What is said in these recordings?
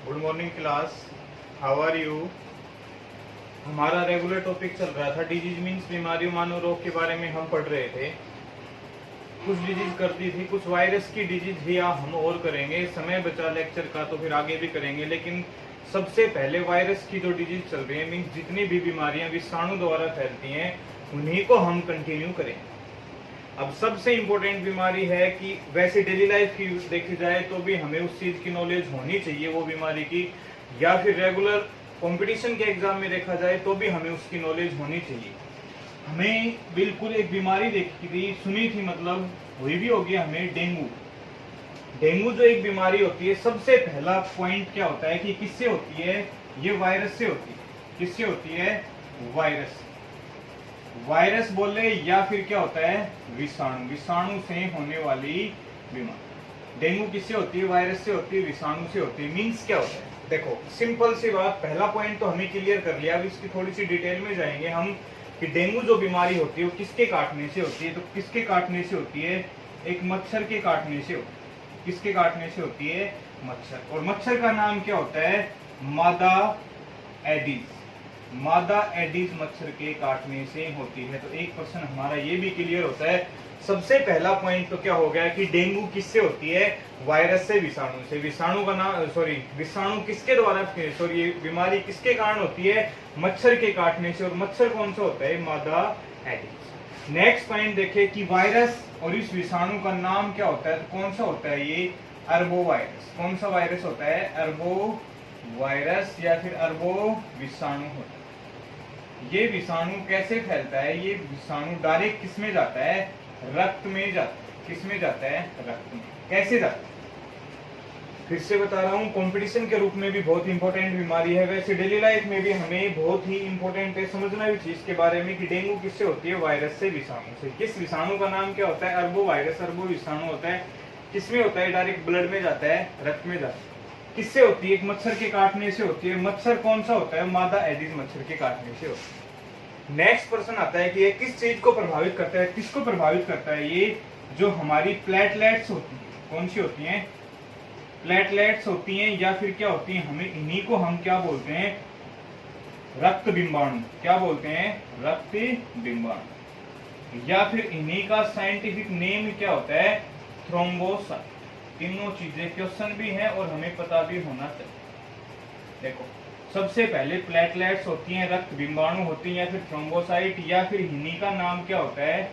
Good morning class, how are you. हमारा regular topic चल रहा था डिजीज मीन्स बीमारियों मानव रोग के बारे में हम पढ़ रहे थे। कुछ डिजीज करती थी, कुछ वायरस की डिजीज भी हम और करेंगे। समय बचा लेक्चर का तो फिर आगे भी करेंगे, लेकिन सबसे पहले वायरस की जो डिजीज चल रही है मीन्स जितनी भी बीमारियां विषाणु द्वारा फैलती हैं उन्हीं को हम कंटिन्यू करेंगे। अब सबसे इंपॉर्टेंट बीमारी है कि वैसे डेली लाइफ की देखी जाए तो भी हमें उस चीज की नॉलेज होनी चाहिए वो बीमारी की, या फिर रेगुलर कंपटीशन के एग्जाम में देखा जाए तो भी हमें उसकी नॉलेज होनी चाहिए। हमें बिल्कुल एक बीमारी देखी थी, सुनी थी, मतलब हुई भी होगी हमें, डेंगू। डेंगू जो एक बीमारी होती है, सबसे पहला पॉइंट क्या होता है कि किससे होती है? ये वायरस से होती है। किससे होती है? वायरस। वायरस बोले या फिर क्या होता है? विषाणु। विषाणु से होने वाली बीमारी। डेंगू किससे होती है? वायरस से होती है, विषाणु से होती है। मीन्स क्या होता है? देखो सिंपल सी बात, पहला पॉइंट तो हमें क्लियर कर लिया। अब इसकी थोड़ी सी डिटेल में जाएंगे हम कि डेंगू जो बीमारी होती है वो किसके काटने से होती है। तो किसके काटने से होती है? एक मच्छर के काटने से होती है। किसके काटने से होती है? मच्छर। और मच्छर का नाम क्या होता है? मादा एडिस। मादा एडिस मच्छर के काटने से होती है। तो एक क्वेश्चन हमारा ये भी क्लियर होता है। सबसे पहला पॉइंट तो क्या हो गया कि डेंगू किससे होती है? वायरस से, विषाणु से। विषाणु का नाम विषाणु किसके द्वारा, ये बीमारी किसके कारण होती है? मच्छर के काटने से। और मच्छर कौन सा होता है? मादा एडिस। नेक्स्ट पॉइंट देखे कि वायरस और इस विषाणु का नाम क्या होता है? तो कौन सा होता है ये? अरबो वायरस। कौन सा वायरस होता है? अरबो वायरस या फिर अरबो विषाणु होता है। ये विषाणु कैसे फैलता है? ये विषाणु डायरेक्ट किस में जाता है? रक्त में जाता है। किस में जाता है? रक्त में। कैसे जाता है? फिर से बता रहा हूँ, कंपटीशन के रूप में भी बहुत इंपॉर्टेंट बीमारी है, वैसे डेली लाइफ में भी हमें बहुत ही इंपॉर्टेंट है समझना भी चीज के बारे में कि डेंगू किससे होती है? वायरस से, विषाणु से। किस विषाणु का नाम क्या होता है? अरबो वायरस, अरबो विषाणु होता है। किसमें होता है? डायरेक्ट ब्लड में जाता है, रक्त में जाता है। किससे होती है? एक मच्छर के काटने से होती है। मच्छर कौन सा होता है? मादा एडिस मच्छर के काटने से होता है। नेक्स्ट क्वेश्चन आता है कि ये किस चीज को प्रभावित करता है? किसको प्रभावित करता है? ये जो हमारी प्लेटलेट्स होती है, कौन सी होती हैं? प्लेटलेट्स होती हैं, या फिर क्या होती हैं? हमें इन्हीं को हम क्या बोलते हैं? रक्त बिंबाणु। क्या बोलते हैं? रक्त बिंबाणु। या फिर इन्हीं का साइंटिफिक नेम क्या होता है? थ्रोम्बोसाइट। तीनों चीजें क्वेश्चन भी है और हमें पता भी होना चाहिए। देखो सबसे पहले प्लेटलेट्स होती हैं, रक्त बिंबाणु होती हैं, या फिर थ्रोम्बोसाइट, या फिर इन्हीं का नाम क्या होता है?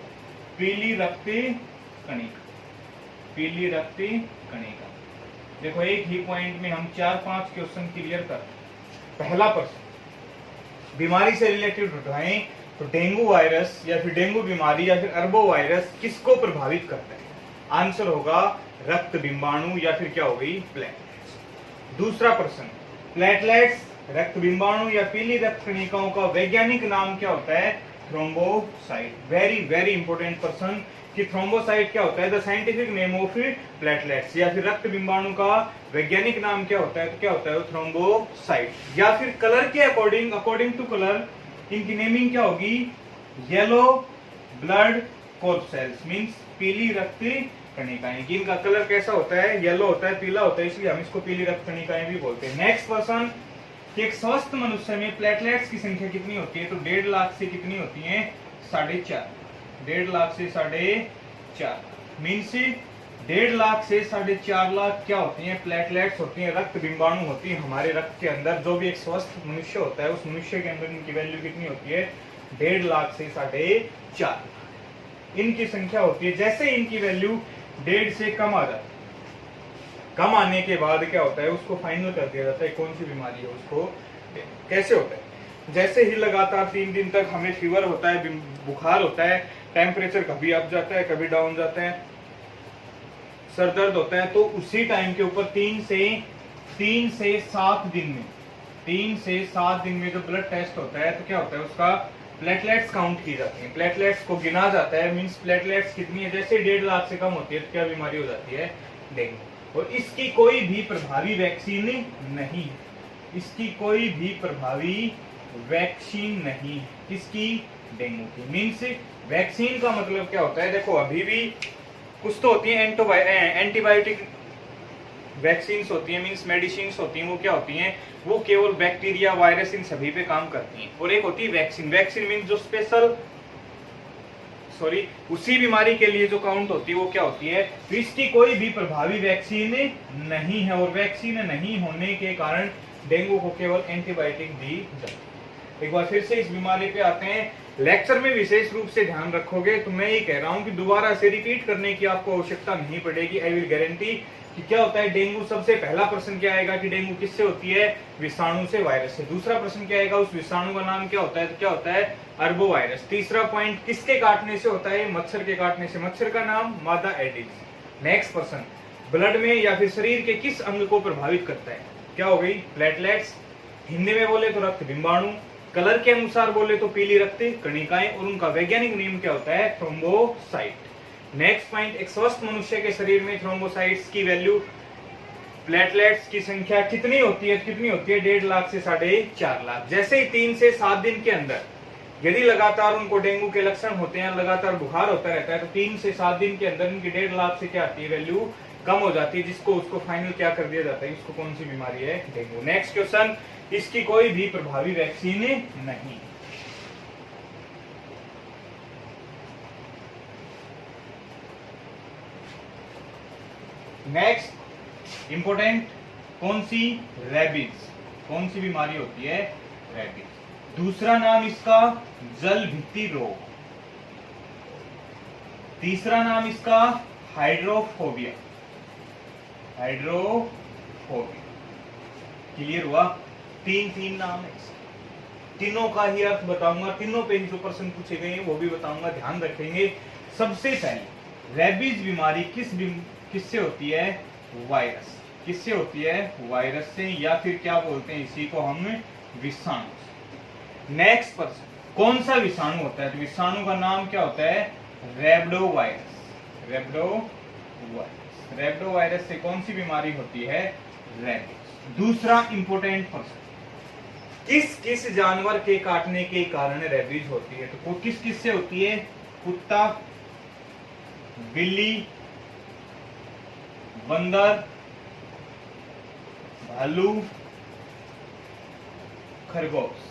पीली रक्त कणिका। पीली रक्त कणिका। देखो एक ही पॉइंट में हम 4-5 क्वेश्चन क्लियर कर। पहला प्रश्न बीमारी से रिलेटेड उठाएं तो डेंगू वायरस या फिर डेंगू बीमारी या फिर अरबो वायरस किसको प्रभावित करता है? आंसर होगा रक्त बिंबाणु या फिर क्या हो गई? प्लेटलेट्स। दूसरा प्रश्न, प्लेटलेट्स, रक्त बिंबाणु या पीली रक्त कणिकाओं का वैज्ञानिक नाम क्या होता है? थ्रोम्बोसाइट। वेरी वेरी इंपॉर्टेंट प्रश्न कि थ्रोम्बोसाइट क्या होता है? The scientific name of platelets. या फिर रक्त बिंबाणु का वैज्ञानिक नाम क्या होता है? तो क्या होता है? थ्रोम्बोसाइट। या फिर कलर के अकॉर्डिंग, अकॉर्डिंग टू कलर इनकी नेमिंग क्या होगी? येलो ब्लड कॉर्पसेल्स मींस पीली रक्त कणिकाएं। इनका कलर कैसा होता है? येलो होता है, पीला होता है, इसलिए हम इसको पीली रक्त कणिकाएं भी बोलते हैं। नेक्स्ट क्वेश्चन कि एक स्वस्थ मनुष्य में प्लेटलेट्स की संख्या कितनी होती है? तो 1.5 लाख से कितनी होती है? 4.5। 1.5 लाख से 4.5 मीन्स 1.5 लाख से 4.5 लाख क्या होती हैं? प्लेटलेट्स होती हैं, रक्त बिंबाणु होती है हमारे रक्त के अंदर। जो भी एक स्वस्थ मनुष्य होता है उस मनुष्य के अंदर इनकी वैल्यू कितनी होती है? 1.5 लाख से 4.5 इनकी संख्या होती है। जैसे इनकी वैल्यू 1.5 से कम आ जाती है, कम आने के बाद क्या होता है? उसको फाइनल कर दिया जाता है कौन सी बीमारी है उसको। कैसे होता है? जैसे ही लगातार 3 दिन तक हमें फीवर होता है, बुखार होता है, टेम्परेचर कभी अप जाता है कभी डाउन जाता है, सर दर्द होता है, तो उसी टाइम के ऊपर 3 से 7 दिन में, 3 से 7 दिन में जो ब्लड टेस्ट होता है तो क्या होता है? उसका प्लेटलेट्स काउंट की जाती है, प्लेटलेट्स को गिना जाता है। मींस प्लेटलेट्स कितनी है? जैसे 1.5 लाख से कम होती है तो क्या बीमारी हो जाती है? डेंगू। और इसकी कोई भी प्रभावी वैक्सीन नहीं, इसकी कोई भी प्रभावी वैक्सीन नहीं। किसकी? डेंगू की। मीन्स वैक्सीन का मतलब क्या होता है? देखो अभी भी कुछ तो होती है एंटीबायोटिक वैक्सीन होती है मीन्स मेडिसिन होती हैं, वो क्या होती हैं, वो केवल बैक्टीरिया वायरस इन सभी पे काम करती हैं। और एक होती है वैक्सीन, वैक्सीन मीन्स जो स्पेशल उसी बीमारी के लिए जो काउंट होती है वो क्या होती है, तो इसकी कोई भी प्रभावी वैक्सीन नहीं है और वैक्सीन नहीं होने के कारण डेंगू को केवल एंटीबायोटिक दी जाती है। एक बार फिर से इस बीमारी पे आते हैं। लेक्चर में विशेष रूप से ध्यान रखोगे तो मैं ये कह रहा हूं कि दोबारा से रिपीट करने की आपको आवश्यकता नहीं पड़ेगी। आई विल गारंटी कि क्या होता है डेंगू। सबसे पहला प्रश्न क्या आएगा कि डेंगू किससे होती है, विषाणु से, वायरस से। दूसरा प्रश्न क्या आएगा, उस विषाणु का नाम क्या होता है, तो क्या होता है अरबो वायरस। तीसरा पॉइंट किसके काटने से होता है, मच्छर के काटने से, मच्छर का नाम मादा एडिस। नेक्स्ट प्रश्न, ब्लड में या फिर शरीर के किस अंग को प्रभावित करता है, क्या हो गई प्लेटलेट्स, हिंदी में बोले तो रक्त बिंबाणु, कलर के अनुसार बोले तो पीली रक्त कणिकाएं, और उनका वैज्ञानिक नेम क्या होता है, थ्रोम्बोसाइट। नेक्स्ट पॉइंट, एक स्वस्थ मनुष्य के शरीर में थ्रोम्बोसाइट्स की वैल्यू, प्लेटलेट्स की संख्या कितनी होती है, 1.5 लाख से 4.5 लाख। जैसे ही 3 से 7 दिन के अंदर यदि लगातार उनको डेंगू के लक्षण होते हैं, लगातार बुखार होता रहता है, तो 3 से 7 दिन के अंदर इनकी 1.5 लाख से क्या आती है वैल्यू, कम हो जाती है, जिसको उसको फाइनल क्या कर दिया जाता है, इसको कौन सी बीमारी है, डेंगू। नेक्स्ट क्वेश्चन, इसकी कोई भी प्रभावी वैक्सीन नहीं। नेक्स्ट इंपोर्टेंट, कौन सी, रेबीज। कौन सी बीमारी होती है, रेबीज। दूसरा नाम इसका जल भित्ति रोग, तीसरा नाम इसका हाइड्रोफोबिया, हाइड्रोफोबिया। क्लियर हुआ, तीन नाम है इसके। तीनों का ही अर्थ बताऊंगा, तीनों पे जो प्रश्न पूछे गए हैं वो भी बताऊंगा, ध्यान रखेंगे। सबसे पहले रेबीज बीमारी किससे होती है, वायरस। किससे होती है, वायरस से, या फिर क्या बोलते हैं इसी को हम, विषाणु। नेक्स्ट प्रश्न, कौन सा विषाणु होता है, तो विषाणु का नाम क्या होता है, रेब्डो वायरस। रेब्डो वायरस, रेब्डो वायरस से कौन सी बीमारी होती है, रेबीज। दूसरा इंपोर्टेंट प्रश्न, किस किस जानवर के काटने के कारण रेबीज होती है, तो किस किस से होती है, कुत्ता, बिल्ली, बंदर, भालू, खरगोश,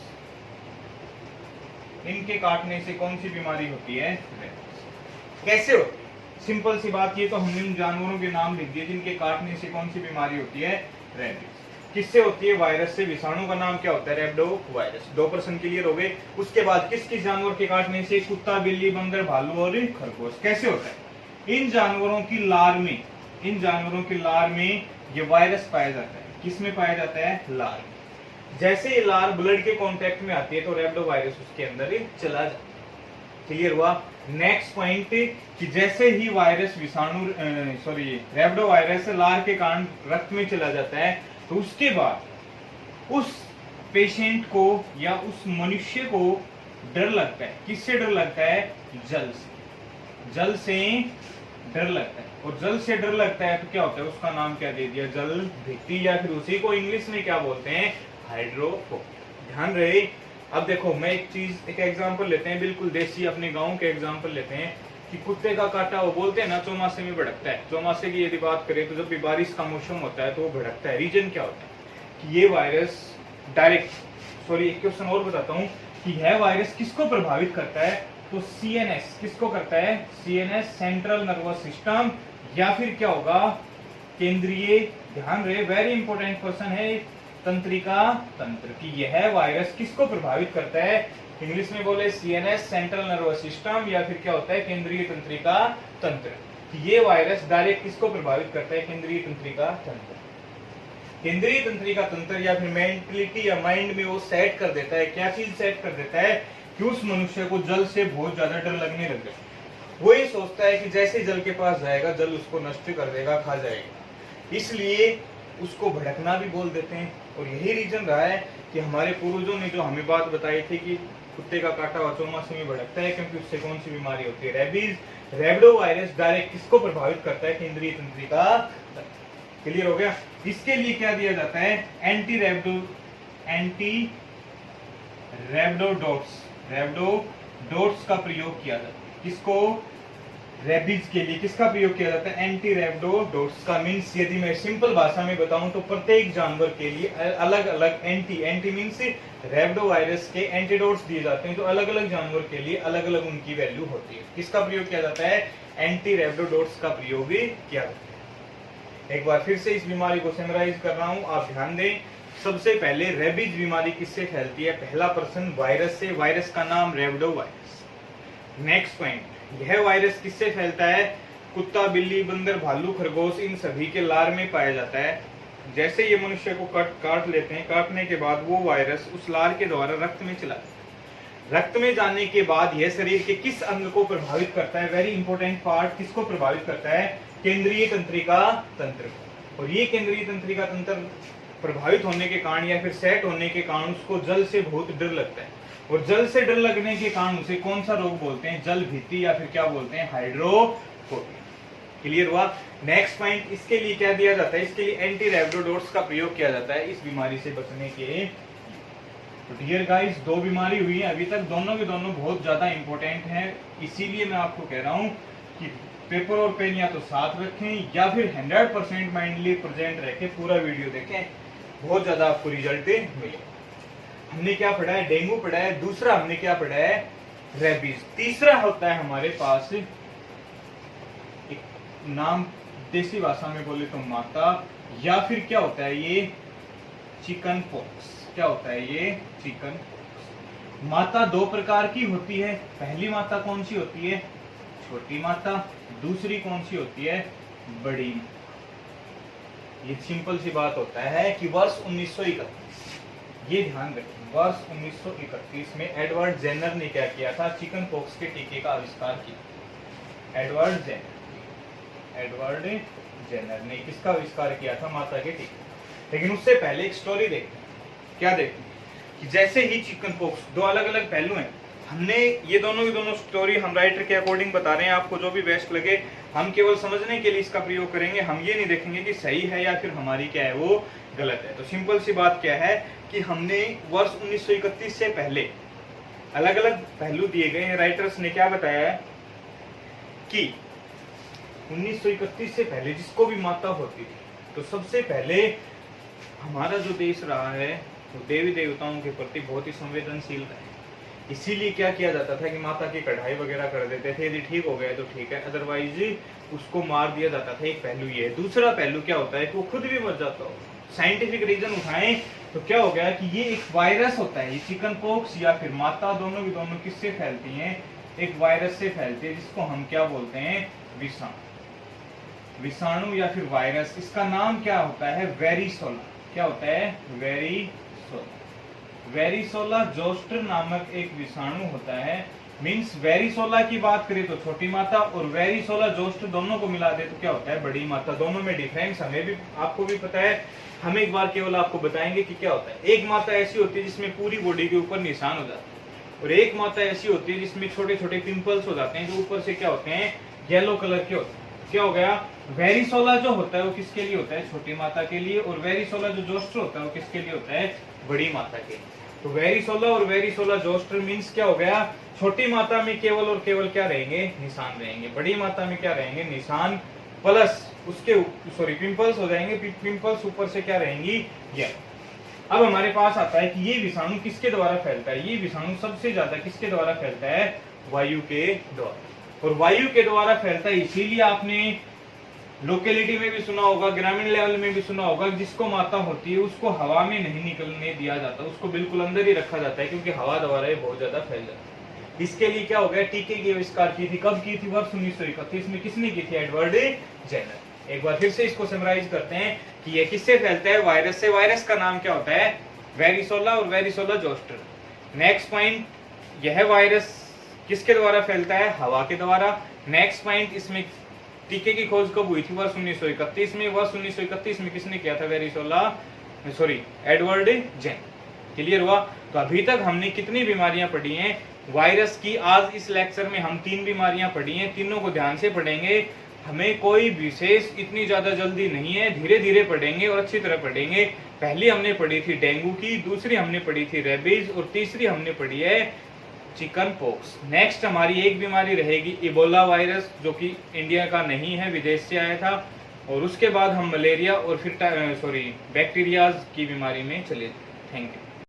इनके काटने से कौन सी बीमारी होती है, रेबीज। कैसे होती है, सिंपल सी बात, ये तो हमने उन जानवरों के नाम लिख दिए जिनके काटने से कौन सी बीमारी होती है, रेबीज। किससे होती है, वायरस से। विषाणु का नाम क्या होता है, रेब्डो वायरस। 2 प्रश्न क्लियर हो गए। उसके बाद किस किस जानवर के काटने से, कुत्ता, बिल्ली, बंदर, भालू और खरगोश। कैसे होता है, इन जानवरों की लार में, इन जानवरों की लार में ये वायरस पाया जाता है। किस में पाया जाता है, लार में। जैसे ये लार ब्लड के कांटेक्ट में आती है तो रेब्डो वायरस उसके अंदर चला जाता है। क्लियर हुआ। नेक्स्ट पॉइंट, कि जैसे ही वायरस विषाणु रेब्डो वायरस लार के कारण रक्त में चला जाता है, तो उसके बाद उस पेशेंट को या उस मनुष्य को डर लगता है। किससे डर लगता है, जल से। जल से डर लगता है, और जल से डर लगता है तो क्या होता है, उसका नाम क्या दे दिया, जल भित्ति, या फिर उसी को इंग्लिश में क्या बोलते हैं, हाइड्रोफोबिया। ध्यान रहे। अब देखो, मैं एक एग्जांपल लेते हैं, बिल्कुल देसी अपने गांव के एग्जांपल लेते हैं, कि कुत्ते का काटा, वो बोलते हैं ना चौमासे में भड़कता है। चौमासे की यदि बात करें तो जब भी बारिश का मौसम होता है तो वो भड़कता है। रीजन क्या होता है, कि ये वायरस डायरेक्ट, एक क्वेश्चन और बताता हूँ, कि यह वायरस किसको प्रभावित करता है, तो सीएनएस। किसको करता है, सीएनएस, सेंट्रल नर्वस सिस्टम, या फिर क्या होगा, केंद्रीय, ध्यान रहे, वेरी इंपॉर्टेंट क्वेश्चन है, तंत्रिका तंत्र, कि यह वायरस किसको प्रभावित करता है, इंग्लिश में बोले सीएनएस, सेंट्रल नर्वस सिस्टम, या फिर क्या होता है, केंद्रीय तंत्रिका तंत्र। ये वायरस डायरेक्ट किसको प्रभावित करता है, केंद्रीय तंत्रिका तंत्र। केंद्रीय तंत्रिका तंत्र या फिर मेंटलिटी या माइंड में वो सेट कर देता है, क्या चीज सेट कर देता है, कि उस मनुष्य को जल से बहुत ज्यादा डर लगने लग जाए। वो ये सोचता है कि जैसे जल के पास जाएगा, जल उसको नष्ट कर देगा, खा जाएगा, इसलिए उसको भड़कना भी बोल देते हैं। और यही रीजन रहा है कि हमारे पूर्वजों ने जो हमें बात बताई थी कि कुत्ते का काटा हुआ चौमासे में भड़कता है, क्योंकि उससे कौन सी बीमारी होती है, रेबीज। रेब्डो वायरस डायरेक्ट किसको प्रभावित करता है, केंद्रीय तंत्रिका। क्लियर हो गया। इसके लिए क्या दिया जाता है, एंटी रेब्डोडोट्स का प्रयोग किया जाता है। किसको, रेबीज के लिए किसका प्रयोग किया जाता है? एंटी रैबिडोडोट्स का। मीन्स यदि मैं सिंपल भाषा में बताऊं तो प्रत्येक जानवर के लिए अलग अलग एंटी मीन्स रैबिडो वायरस के एंटीडोट्स दिए जाते हैं, तो अलग अलग जानवर के लिए अलग अलग उनकी वैल्यू होती है। किसका प्रयोग किया जाता है? एंटी रैबिडोडोट्स का प्रयोग किया जाता है। एक बार फिर से इस बीमारी को समराइज कर रहा हूं, आप ध्यान दें। सबसे पहले रेबीज बीमारी किससे फैलती है? पहला प्रश्न वायरस से। वायरस का नाम रैबिडो वायरस। नेक्स्ट पॉइंट, यह वायरस किससे फैलता है? कुत्ता, बिल्ली, बंदर, भालू, खरगोश, इन सभी के लार में पाया जाता है। जैसे ये मनुष्य को काट लेते हैं, काटने के बाद वो वायरस उस लार के द्वारा रक्त में चला जाता है। रक्त में जाने के बाद यह शरीर के किस अंग को प्रभावित करता है? वेरी इंपॉर्टेंट पार्ट, किसको प्रभावित करता है? केंद्रीय तंत्रिका तंत्र को। और ये केंद्रीय तंत्रिका तंत्र प्रभावित होने के कारण या फिर सेट होने के कारण उसको जल से बहुत डर लगता है, और जल से डर लगने के कारण उसे कौन सा रोग बोलते हैं? जल भीति, या फिर क्या बोलते हैं? हाइड्रोफोबिया। क्लियर हुआ? नेक्स्ट पॉइंट, इसके लिए क्या दिया जाता है? इसके लिए एंटी रैबिडोडोट्स का प्रयोग किया जाता है इस बीमारी से बचने के। तो डियर गाइस, दो बीमारी हुई है अभी तक, दोनों के दोनों बहुत ज्यादा इंपॉर्टेंट हैं। इसीलिए मैं आपको कह रहा हूं कि पेपर और पेन या तो साथ रखें या फिर 100% माइंडली प्रेजेंट रह के पूरा वीडियो देखें, बहुत ज्यादा आपको रिजल्ट मिले। हमने क्या पढ़ा है? डेंगू पढ़ा है। दूसरा हमने क्या पढ़ा है? रेबीज। तीसरा होता है हमारे पास एक नाम देसी भाषा में बोले तो माता, या फिर क्या होता है ये? Chicken pox. क्या होता है ये? Chicken pox. माता दो प्रकार की होती है। पहली माता कौन सी होती है? छोटी माता। दूसरी कौन सी होती है? बड़ी। ये सिंपल सी बात होता है कि वर्ष 1931, ये ध्यान रखें, वर्ष 1931 में एडवर्ड जेनर ने क्या किया था? चिकन पॉक्स के टीके का आविष्कार किया। एडवर्ड जेनर ने किसका आविष्कार किया था? माता के टीके। लेकिन उससे पहले एक स्टोरी देखते हैं। क्या देखते हैं? कि जैसे ही चिकन पॉक्स, दो अलग अलग पहलू हैं। हमने ये दोनों की दोनों स्टोरी हम राइटर के अकॉर्डिंग बता रहे हैं, आपको जो भी बेस्ट लगे। हम केवल समझने के लिए इसका प्रयोग करेंगे, हम ये नहीं देखेंगे कि सही है या फिर हमारी क्या है वो गलत है। तो सिंपल सी बात क्या है कि हमने वर्ष 1931 से पहले अलग अलग पहलू दिए गए हैं। राइटर्स ने क्या बताया है कि 1931 से पहले जिसको भी माता होती थी, तो सबसे पहले हमारा जो देश रहा है वो देवी देवताओं के प्रति बहुत ही संवेदनशील रहा है। इसीलिए क्या किया जाता था कि माता की कढ़ाई वगैरह कर देते थे। यदि ठीक हो गया तो ठीक है, अदरवाइज उसको मार दिया जाता था। एक पहलू ये है। दूसरा पहलू क्या होता है कि वो खुद भी मर जाता हो। साइंटिफिक रीजन उठाएं तो क्या हो गया कि ये एक वायरस होता है। ये चिकन पॉक्स या फिर माता, दोनों की दोनों किससे फैलती हैं? एक वायरस से फैलती है, जिसको हम क्या बोलते हैं? विषाणु या फिर वायरस। इसका नाम क्या होता है? वेरिसोला। क्या होता है? वेरिसोला जोस्टर नामक एक विषाणु होता है। मींस वेरिसोला की बात करें तो छोटी माता, और वेरिसोला जोस्टर दोनों को मिला दे तो क्या होता है? बड़ी माता। दोनों में डिफरेंस हमें भी, आपको भी पता है। हम एक बार केवल आपको बताएंगे कि क्या होता है। एक माता ऐसी होती है जिसमें पूरी बॉडी के ऊपर निशान हो जाते हैं, और एक माता ऐसी होती है जिसमें छोटे छोटे पिंपल्स हो जाते हैं, जो ऊपर से क्या होते हैं? येलो कलर के होते हैं। क्या हो गया? वेरिसोला जो होता है वो किसके लिए होता है? छोटी माता के लिए। और वेरिसोला जो जोस्टर होता है वो किसके लिए होता है? बड़ी माता के लिए। तो वेरिसोला और वेरिसोला जोस्टर मींस क्या हो गया? छोटी माता में केवल और केवल क्या रहेंगे? निशान रहेंगे। बड़ी माता में क्या रहेंगे? निशान प्लस उसके पिंपल्स हो जाएंगे। पिंपल्स ऊपर से क्या रहेंगी? ये। अब हमारे पास आता है कि ये विषाणु किसके द्वारा फैलता है? ये विषाणु सबसे ज्यादा किसके द्वारा फैलता है? वायु के द्वारा। और वायु के द्वारा फैलता है, इसीलिए आपने लोकेलिटी में भी सुना होगा, ग्रामीण लेवल में भी सुना होगा, जिसको माता होती है उसको हवा में नहीं निकलने दिया जाता, उसको बिल्कुल अंदर ही रखा जाता है, क्योंकि हवा द्वारा ये बहुत ज्यादा फैल जाता है। इसके लिए क्या हो गया? टीके की आविष्कार की थी। कब की थी? वर्ष 1931 में। किसने की थी? Edward Jenner. एक बार फिर से इसको समराइज करते हैं कि ये किससे फैलता है? वायरस से। वायरस का नाम क्या होता है? वेरिसोला और वेरिसोला जोस्टर। नेक्स्ट पॉइंट, यह वायरस किसके द्वारा फैलता है? हवा के द्वारा। नेक्स्ट पॉइंट, इसमें टीके की खोज कब हुई थी? वर्ष 1931 में। वर्ष 1931 में किसने किया था? Edward Jenner. क्लियर हुआ? तो अभी तक हमने कितनी बीमारियां पढ़ी हैं वायरस की? आज इस लेक्चर में हम 3 बीमारियां पढ़ी हैं। तीनों को ध्यान से पढ़ेंगे। हमें कोई विशेष इतनी ज्यादा जल्दी नहीं है, धीरे धीरे पढ़ेंगे और अच्छी तरह पढ़ेंगे। पहली हमने पढ़ी थी डेंगू की, दूसरी हमने पढ़ी थी रेबीज, और तीसरी हमने पढ़ी है चिकन पॉक्स। नेक्स्ट हमारी एक बीमारी रहेगी इबोला वायरस, जो कि इंडिया का नहीं है, विदेश से आया था। और उसके बाद हम मलेरिया और फिर बैक्टीरियाज की बीमारी में चले। Thank you.